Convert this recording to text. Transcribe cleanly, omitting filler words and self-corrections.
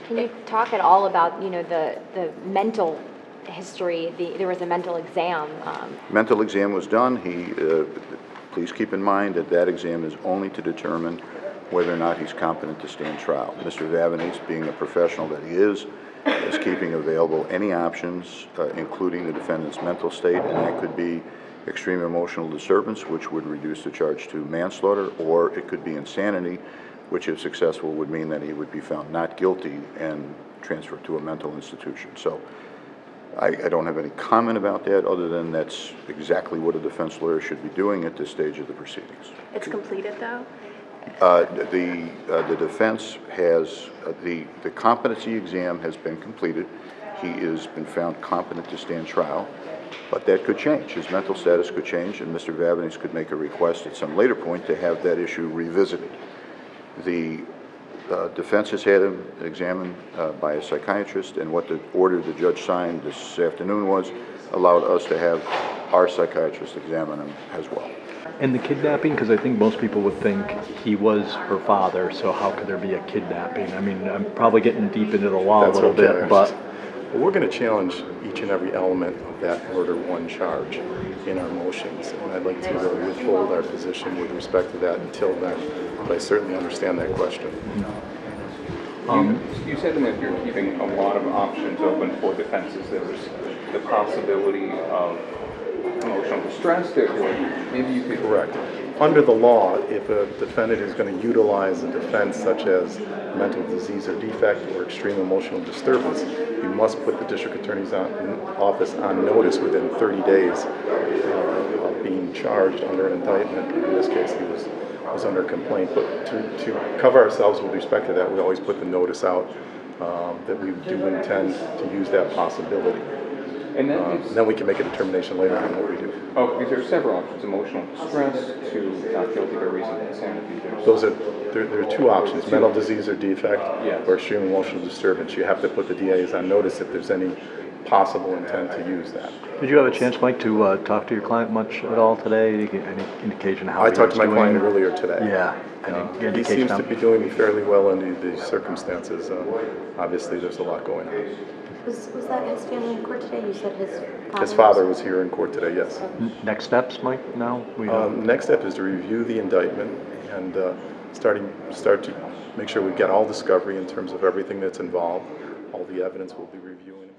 Can you talk at all about, the mental history? There was a mental exam. Mental exam was done. Please keep in mind that that exam is only to determine whether or not he's competent to stand trial. Mr. Vavonese, being the professional that he is keeping available any options, including the defendant's mental state, and that could be extreme emotional disturbance, which would reduce the charge to manslaughter, or it could be insanity, which if successful would mean that he would be found not guilty and transferred to a mental institution. So I don't have any comment about that other than that's exactly what a defense lawyer should be doing at this stage of the proceedings. It's completed though? The defense has, the competency exam has been completed. He has been found competent to stand trial, but that could change. His mental status could change, and Mr. Vavonese could make a request at some later point to have that issue revisited. The defense has had him examined by a psychiatrist, and what the order the judge signed this afternoon was allowed us to have our psychiatrist examine him as well. And the kidnapping, because I think most people would think he was her father, so how could there be a kidnapping? I mean, I'm probably getting deep into the law a little bit, but... Well, we're going to challenge each and every element of that murder one charge in our motions, and I'd like to really withhold our position with respect to that until then, but I certainly understand that question. You said that you're keeping a lot of options open for defenses. There's the possibility of emotional distress. Maybe you could... Correct. Under the law, if a defendant is going to utilize a defense such as mental disease or defect or extreme emotional disturbance, you must put the district attorney's office on notice within 30 days of being charged under an indictment. In this case, he was under complaint. But to cover ourselves with respect to that, we always put the notice out that we do intend to use that possibility. And then we can make a determination later on what we do. Oh, because there are several options: emotional distress to not guilty by reason of insanity. There are two options: mental disease or defect, yes, or extreme emotional disturbance. You have to put the DAs on notice if there's any possible intent to use that. Did you have a chance, Mike, to talk to your client much at all today? Any indication how I talked to my client earlier today. Yeah. He seems to be doing fairly well under these circumstances. Obviously, there's a lot going on. Was that his family in court today? You said his father was here in court today, yes. Next steps, Mike, now? Next step is to review the indictment and start to make sure we get all discovery in terms of everything that's involved. All the evidence we'll be reviewing.